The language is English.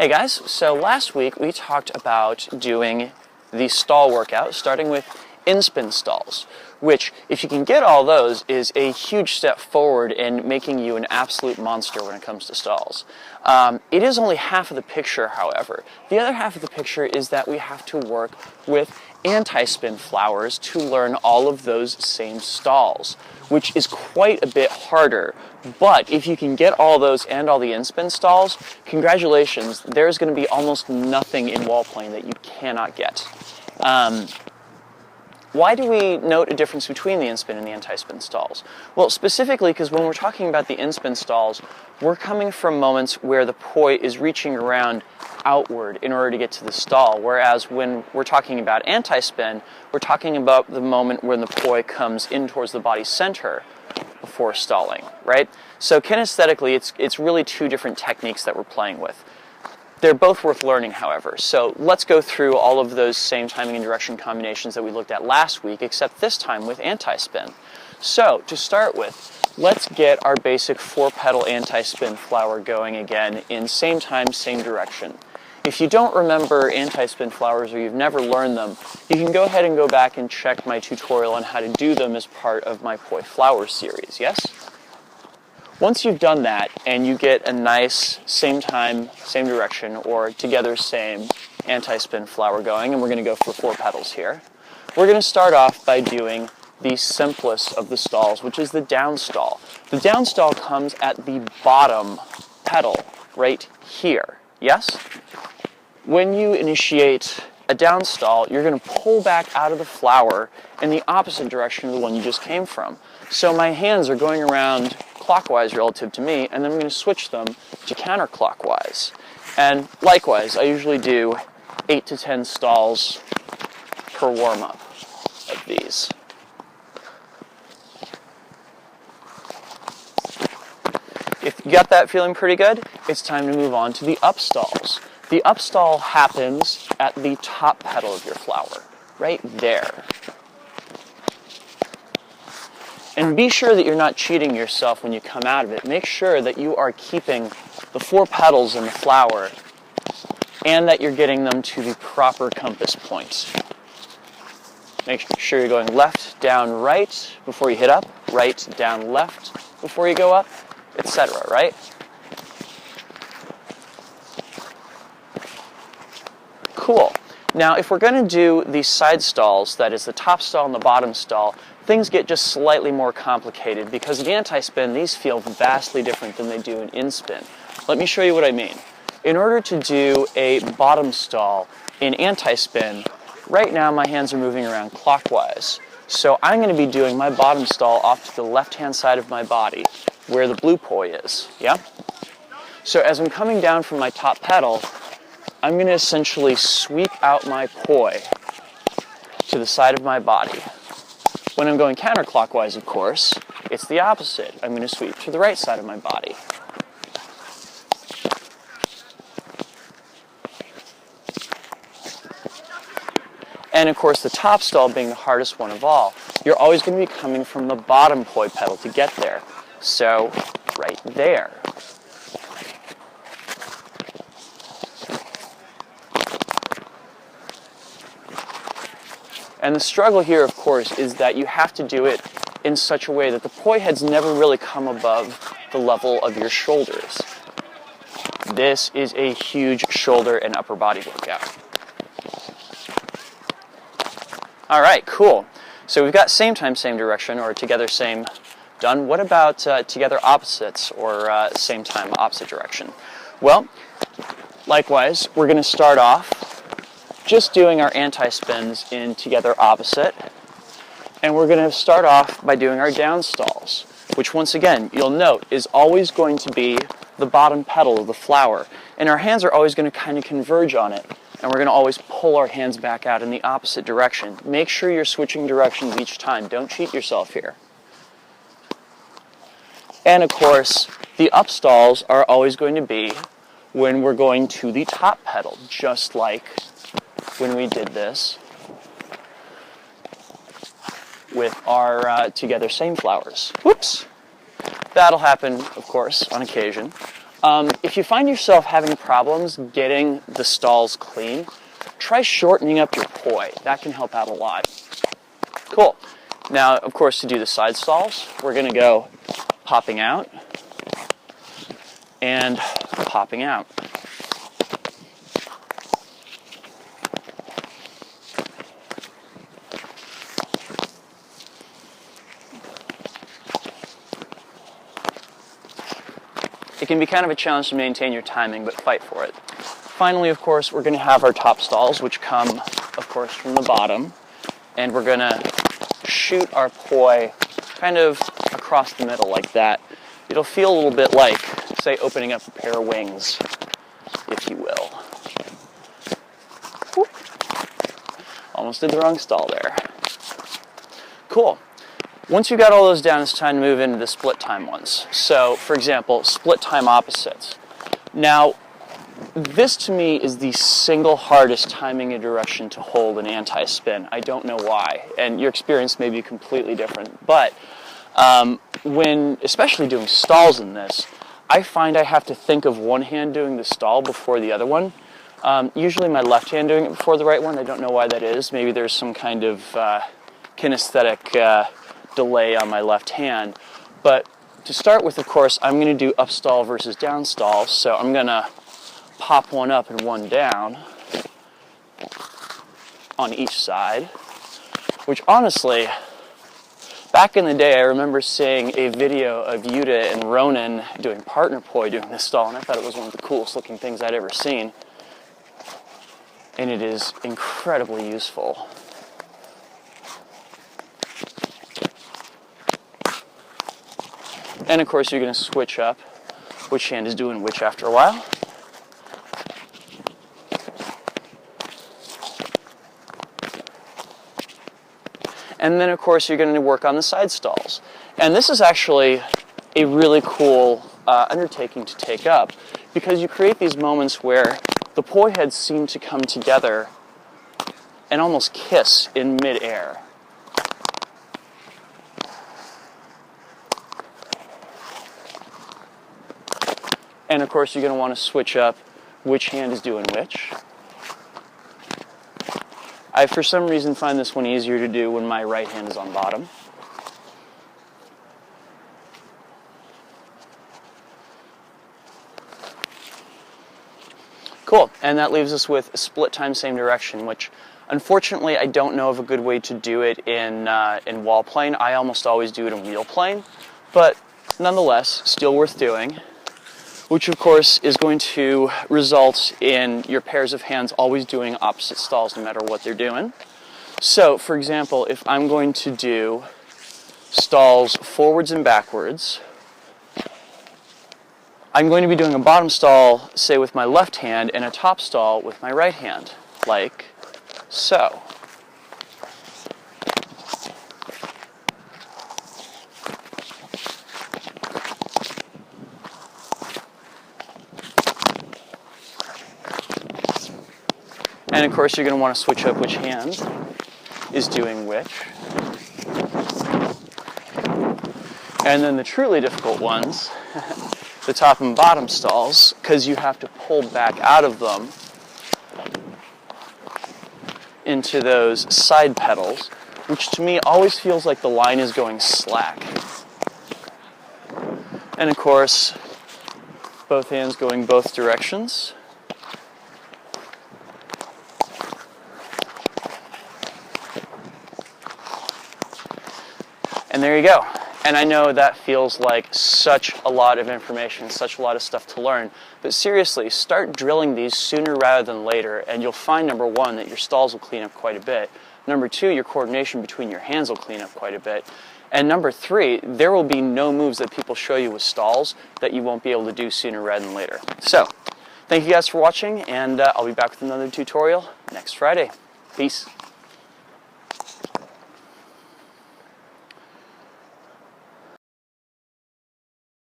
Hey guys, so last week we talked about doing the stall workout, starting with in-spin stalls, which, if you can get all those, is a huge step forward in making you an absolute monster when it comes to stalls. It is only half of the picture, however. The other half of the picture is that we have to work with anti-spin flowers to learn all of those same stalls, which is quite a bit harder. But if you can get all those and all the in-spin stalls, congratulations, there's going to be almost nothing in wall playing that you cannot get. Why do we note a difference between the in-spin and the anti-spin stalls? Well, specifically because when we're talking about the in-spin stalls, we're coming from moments where the poi is reaching around outward in order to get to the stall, whereas when we're talking about anti-spin, we're talking about the moment when the poi comes in towards the body center before stalling, right? So kinesthetically, it's really two different techniques that we're playing with. They're both worth learning, however. So let's go through all of those same timing and direction combinations that we looked at last week, except this time with anti-spin. So to start with, let's get our basic 4-petal anti-spin flower going again in same time, same direction. If you don't remember anti-spin flowers or you've never learned them, you can go ahead and go back and check my tutorial on how to do them as part of my Poi Flower series, yes? Once you've done that and you get a nice same time, same direction, or together same anti-spin flower going, and we're going to go for 4 petals here, we're going to start off by doing the simplest of the stalls, which is the down stall. The down stall comes at the bottom petal, right here, yes? When you initiate a down stall, you're going to pull back out of the flower in the opposite direction of the one you just came from. So my hands are going around clockwise relative to me, and then I'm going to switch them to counterclockwise. And likewise, I usually do 8 to 10 stalls per warm-up of these. If you got that feeling pretty good, it's time to move on to the up stalls. The up stall happens at the top petal of your flower, right there. And be sure that you're not cheating yourself when you come out of it. Make sure that you are keeping the 4 petals in the flower and that you're getting them to the proper compass point. Make sure you're going left, down, right before you hit up, right, down, left before you go up, etc., right? Cool. Now, if we're going to do the side stalls, that is the top stall and the bottom stall, things get just slightly more complicated because in anti-spin, these feel vastly different than they do in in-spin. Let me show you what I mean. In order to do a bottom stall in anti-spin, right now my hands are moving around clockwise. So I'm going to be doing my bottom stall off to the left-hand side of my body, where the blue poi is, yeah? So as I'm coming down from my top petal, I'm going to essentially sweep out my poi to the side of my body. When I'm going counterclockwise, of course, it's the opposite. I'm going to sweep to the right side of my body. And of course, the top stall being the hardest one of all, you're always going to be coming from the bottom poi petal to get there. So, right there. And the struggle here, of course, is that you have to do it in such a way that the poi heads never really come above the level of your shoulders. This is a huge shoulder and upper body workout. All right, cool. So we've got same time, same direction, or together same done. What about together opposites, or same time, opposite direction? Well, likewise, we're going to start off just doing our anti-spins in together opposite, and we're going to start off by doing our down stalls, which once again, you'll note, is always going to be the bottom petal of the flower, and our hands are always going to kind of converge on it, and we're going to always pull our hands back out in the opposite direction. Make sure you're switching directions each time. Don't cheat yourself here. And of course, the up stalls are always going to be when we're going to the top petal, just like when we did this with our together same flowers. Whoops! That'll happen, of course, on occasion. If you find yourself having problems getting the stalls clean, try shortening up your poi. That can help out a lot. Cool. Now, of course, to do the side stalls, we're going to go popping out and popping out. It can be kind of a challenge to maintain your timing, but fight for it. Finally, of course, we're going to have our top stalls, which come, of course, from the bottom. And we're going to shoot our poi kind of across the middle like that. It'll feel a little bit like, say, opening up a pair of wings, if you will. Whoop. Almost did the wrong stall there. Cool. Once you've got all those down, it's time to move into the split time ones. So, for example, split time opposites. Now, this to me is the single hardest timing a direction to hold an anti-spin. I don't know why, and your experience may be completely different, but when, especially doing stalls in this, I find I have to think of one hand doing the stall before the other one. Usually my left hand doing it before the right one. I don't know why that is. Maybe there's some kind of kinesthetic delay on my left hand. But to start with, of course, I'm going to do up stall versus down stall. So I'm going to pop one up and one down on each side, which honestly, back in the day, I remember seeing a video of Yuta and Ronan doing partner poi doing this stall, and I thought it was one of the coolest looking things I'd ever seen. And it is incredibly useful. And of course, you're going to switch up which hand is doing which after a while. And then, of course, you're going to work on the side stalls. And this is actually a really cool undertaking to take up, because you create these moments where the poi heads seem to come together and almost kiss in midair. And of course, you're going to want to switch up which hand is doing which. I, for some reason, find this one easier to do when my right hand is on bottom. Cool, and that leaves us with split time, same direction, which unfortunately I don't know of a good way to do it in wall plane. I almost always do it in wheel plane, but nonetheless, still worth doing, which of course is going to result in your pairs of hands always doing opposite stalls no matter what they're doing. So, for example, if I'm going to do stalls forwards and backwards, I'm going to be doing a bottom stall, say, with my left hand, and a top stall with my right hand, like so. And of course, you're going to want to switch up which hand is doing which. And then the truly difficult ones, the top and bottom stalls, because you have to pull back out of them into those side pedals, which to me always feels like the line is going slack. And of course, both hands going both directions. And there you go. And I know that feels like such a lot of information, such a lot of stuff to learn. But seriously, start drilling these sooner rather than later, and you'll find, number one, that your stalls will clean up quite a bit. Number two, your coordination between your hands will clean up quite a bit. And number three, there will be no moves that people show you with stalls that you won't be able to do sooner rather than later. So, thank you guys for watching, and I'll be back with another tutorial next Friday. Peace.